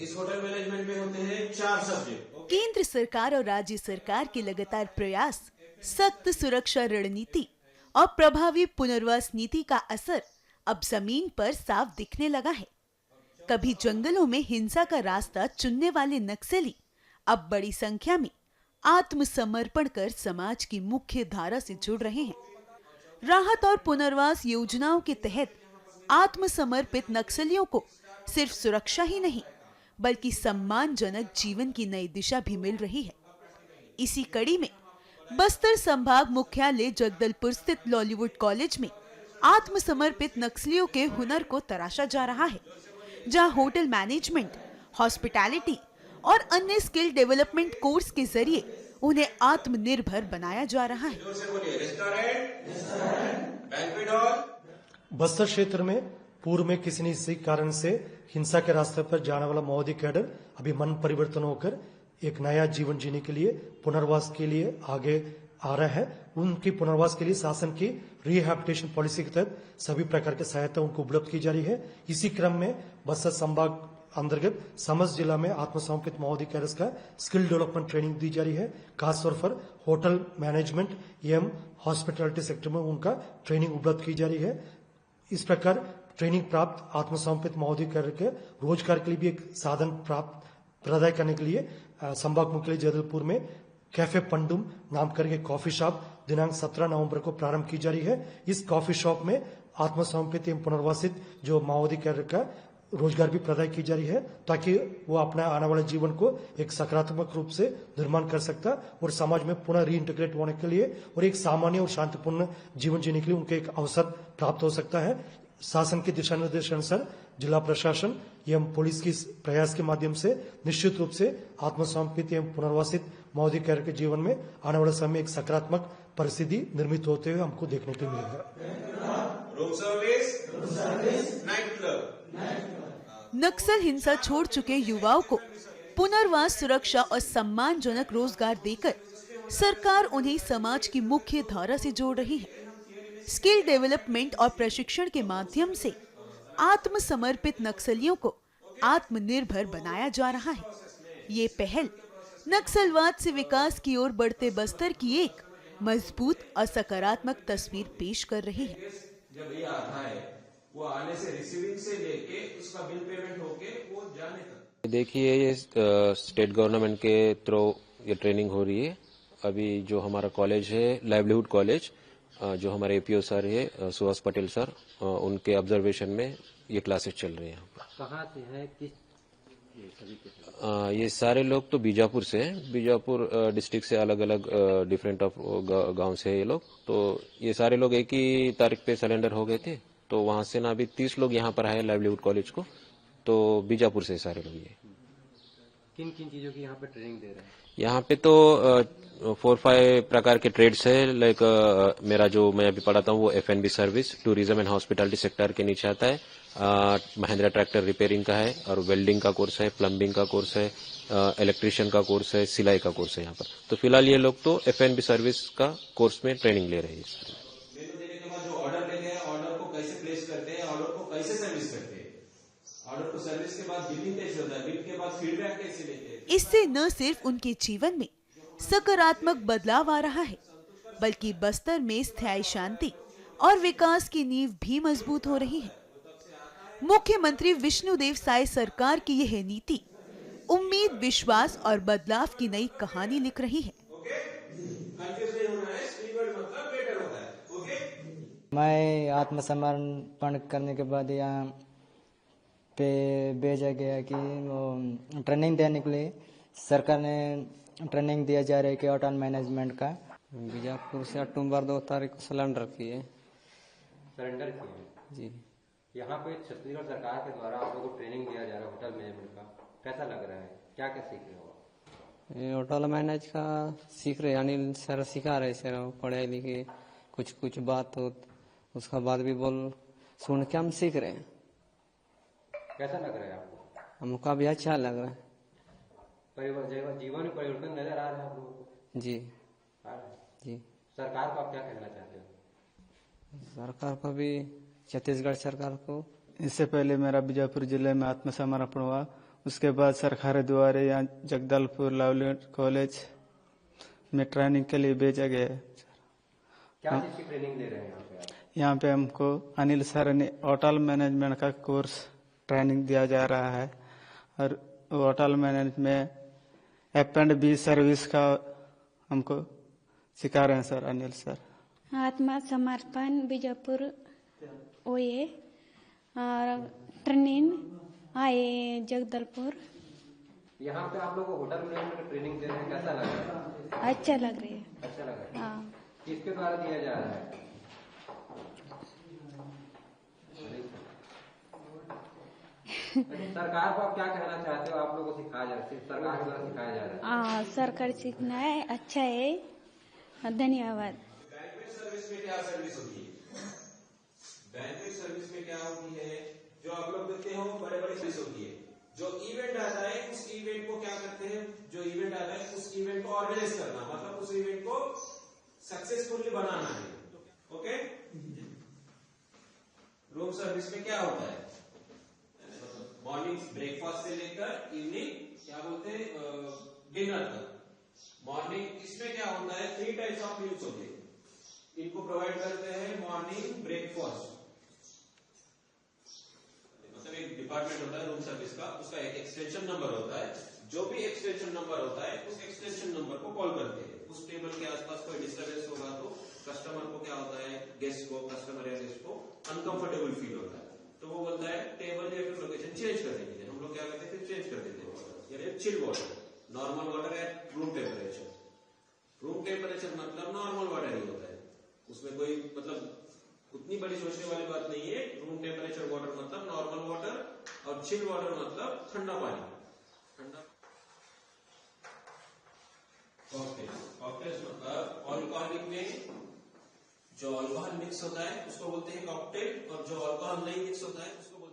इस hotel management में होते हैं 4 सब्जेक्ट। केंद्र सरकार और राज्य सरकार के लगातार प्रयास, सख्त सुरक्षा रणनीति और प्रभावी पुनर्वास नीति का असर अब जमीन पर साफ दिखने लगा है। कभी जंगलों में हिंसा का रास्ता चुनने वाले नक्सली अब बड़ी संख्या में आत्मसमर्पण कर समाज की मुख्य धारा से जुड़ रहे हैं। राहत और पुनर्वास योजनाओं के तहत आत्मसमर्पित नक्सलियों को सिर्फ सुरक्षा ही नहीं बल्कि सम्मानजनक जीवन की नई दिशा भी मिल रही है। इसी कड़ी में बस्तर संभाग मुख्यालय जगदलपुर स्थित लॉलीवुड कॉलेज में आत्मसमर्पित नक्सलियों के हुनर को तराशा जा रहा है, जहां होटल मैनेजमेंट, हॉस्पिटैलिटी और अन्य स्किल डेवलपमेंट कोर्स के जरिए उन्हें आत्मनिर्भर बनाया जा रहा है। बस्तर क्षेत्र में पूर्व में किसी न किसी कारण से हिंसा के रास्ते पर जाने वाला माओवादी कैडर अभी मन परिवर्तन होकर एक नया जीवन जीने के लिए, पुनर्वास के लिए आगे आ रहा है। उनकी पुनर्वास के लिए शासन की रिहैबिलिटेशन पॉलिसी के तहत सभी प्रकार की सहायता उनको उपलब्ध की जा रही है। इसी क्रम में बस्तर संभाग अंतर्गत समस्त जिला में आत्मसमर्पित माओवादी कैडर्स का स्किल डेवलपमेंट ट्रेनिंग दी जा रही है। खासतौर पर होटल मैनेजमेंट एवं हॉस्पिटैलिटी सेक्टर में उनका ट्रेनिंग उपलब्ध की जा रही है। इस प्रकार ट्रेनिंग प्राप्त आत्मसमर्पित माओवादी कैडर के रोजगार के लिए भी एक साधन प्राप्त प्रदान करने के लिए संभाग मुख्यालय जगदलपुर में कैफे पंडुम नाम करके कॉफी शॉप दिनांक 17 नवंबर को प्रारंभ की जा रही है। इस कॉफी शॉप में आत्मसमर्पित एवं पुनर्वासित जो माओवादी कैडर का रोजगार भी प्रदान की जा रही है, ताकि वो अपना आने वाले जीवन को एक सकारात्मक रूप से निर्माण कर सकता और समाज में पुनः रीइंटीग्रेट होने के लिए और एक सामान्य और शांतिपूर्ण जीवन जीने के लिए उनको एक अवसर प्राप्त हो सकता है। शासन के दिशा निर्देश अनुसार जिला प्रशासन एवं पुलिस की प्रयास के माध्यम से निश्चित रूप से आत्मसमर्पित एवं पुनर्वासित माओवादी कैडर के जीवन में आने वाले समय एक सकारात्मक परिस्थिति निर्मित होते हुए हमको देखने को मिलेगा। नक्सल हिंसा छोड़ चुके युवाओं को पुनर्वास, सुरक्षा और सम्मानजनक रोजगार देकर सरकार उन्हें समाज की मुख्य धारा से जोड़ रही है। स्किल डेवलपमेंट और प्रशिक्षण के माध्यम से आत्मसमर्पित नक्सलियों को आत्मनिर्भर बनाया जा रहा है। ये पहल नक्सलवाद से विकास की ओर बढ़ते बस्तर की एक मजबूत और सकारात्मक तस्वीर पेश कर रही है। जब ये आता है वो आने से रिसीविंग से लेके उसका बिल पेमेंट होके वो जाने तक। देखिए, ये स्टेट गवर्नमेंट के थ्रू ये ट्रेनिंग हो रही है। अभी जो हमारा कॉलेज है लाइवलीहुड कॉलेज, जो हमारे एपीओ सर है सुहास पटेल सर, उनके ऑब्जर्वेशन में ये क्लासेस चल रही हैं। कहाँ से है, किस ये सारे लोग तो बीजापुर से हैं। बीजापुर डिस्ट्रिक्ट से अलग अलग डिफरेंट ऑफ गांव से है ये लोग। तो ये सारे लोग एक ही तारीख पे सरेंडर हो गए थे, तो वहां से ना अभी 30 लोग यहाँ पर आए लाइवलीहुड कॉलेज को। तो बीजापुर से सारे लोग ये किन किन चीजों की यहाँ पे ट्रेनिंग दे रहे हैं? यहाँ पे तो 4-5 प्रकार के ट्रेड्स है। लाइक मेरा जो मैं अभी पढ़ाता हूँ वो F&B service, tourism and hospitality sector के नीचे आता है। महिंद्रा ट्रैक्टर रिपेयरिंग का है और वेल्डिंग का कोर्स है, प्लम्बिंग का कोर्स है, इलेक्ट्रिशियन का कोर्स है, सिलाई का कोर्स है यहाँ पर। तो फिलहाल ये लोग तो F&B सर्विस का कोर्स में ट्रेनिंग ले रहे हैं। देने के बाद जो ऑर्डर लेते हैं, ऑर्डर को कैसे प्लेस करते हैं, ऑर्डर को कैसे सर्विस करते हैं, ऑर्डर को सर्विस के बाद बिलिंग कैसे होता है, बिल के बाद फीडबैक कैसे लेते हैं। इससे न सिर्फ उनके जीवन में सकारात्मक बदलाव आ रहा है, बल्कि बस्तर में स्थायी शांति और विकास की नींव भी मजबूत हो रही है। मुख्यमंत्री विष्णुदेव साय सरकार की यह नीति उम्मीद, विश्वास और बदलाव की नई कहानी लिख रही है। मैं आत्मसमर्पण करने के बाद यहाँ पे भेजा गया कि वो ट्रेनिंग देने के लिए सरकार ने ट्रेनिंग दिया जा रहा है कि होटल मैनेजमेंट का। बीजापुर से अक्टूबर 2 तारीख को सरेंडर किए जी। यहाँ पे छत्तीसगढ़ सरकार के द्वारा आप लोगों को ट्रेनिंग दिया जा रहा है होटल मैनेजमेंट का, कैसा लग रहा है, क्या क्या सीख रहे हो? ये होटल मैनेज का सीख रहे, यानी सर सिखा रहे सर, पढ़े लिखे कुछ कुछ बात हो, उसका बाद भी बोल सुन के हम सीख रहे हैं। कैसा लग रहा है आपको? हमको भी अच्छा लग रहा है। जीवन में परिवर्तन नजर आ रहा है आप लोगों को? जी आ रहा है। जी। सरकार को आप क्या कहना चाहते हो? सरकार को भी, छत्तीसगढ़ सरकार को। इससे पहले मेरा बीजापुर जिले में आत्मसमर्पण हुआ, उसके बाद सरकार द्वारा यहाँ जगदलपुर लवली कॉलेज में ट्रेनिंग के लिए भेजा गया है। क्या चीज की ट्रेनिंग दे रहे हैं यहाँ पे आप? यहाँ पे हमको अनिल सर ने होटल मैनेजमेंट का कोर्स ट्रेनिंग दिया जा रहा है और होटल मैनेजमेंट F&B सर्विस का हमको सिखा रहे हैं सर अनिल सर। आत्मसमर्पण बीजापुर ओए और ट्रेनिंग आए जगदलपुर। यहाँ पे आप लोग को होटल मैनेजमेंट की ट्रेनिंग दे रहे हैं, कैसा लग रहा है? अच्छा लग रही है। अच्छा लग रहा है। हाँ, किसके द्वारा दिया जा रहा है? सरकार को आप क्या कहना चाहते हो? आप लोगों को सिखाया जा रहा है, सरकार के द्वारा सिखाया जा रहा है। सरकार सीखना है, अच्छा है, धन्यवाद। बैंकवेट सर्विस में क्या सर्विस होती है? बैंकवेट सर्विस में क्या होती है? जो आप लोग देखते हो बड़े बड़े सर्विस होती है। जो इवेंट आता है उस इवेंट को क्या करते हैं? जो इवेंट आता है उस इवेंट को ऑर्गेनाइज करना, मतलब उस इवेंट को सक्सेसफुली बनाना है। ओके। रूम सर्विस में क्या होता है? मॉर्निंग ब्रेकफास्ट से लेकर इवनिंग क्या बोलते हैं डिनर तक। मॉर्निंग इसमें क्या होता है? 3 टाइप्स ऑफ मील्स होते हैं। इनको प्रोवाइड करते हैं मॉर्निंग ब्रेकफास्ट, मतलब एक डिपार्टमेंट होता है रूम सर्विस का, उसका एक एक्सटेंशन नंबर होता है। जो भी एक्सटेंशन नंबर होता है उस एक्सटेंशन नंबर को कॉल करते हैं। उस टेबल के आसपास कोई डिस्टर्बेंस होगा तो कस्टमर को क्या होता है, गेस्ट को, कस्टमर या गेस्ट को अनकंफर्टेबल फील होता है, तो वो बोलता है टेबल या फिर लोकेशन चेंज कर देंगे। हम लोग क्या करते हैं, फिर चेंज कर देते हैं, यानी chill water, normal water at room temperature. Room temperature मतलब नॉर्मल वाटर ही होता है, उसमें कोई मतलब उतनी बड़ी सोचने वाली बात नहीं है। रूम टेम्परेचर वाटर मतलब नॉर्मल वाटर और चिल वाटर मतलब ठंडा पानी। ठंडा कॉकटेल्स मतलब अल्कोहलिक में जो अल्कोहल मिक्स होता है उसको बोलते हैं कॉकटेल, और जो अल्कोहल नहीं मिक्स होता है उसको बोलते हैं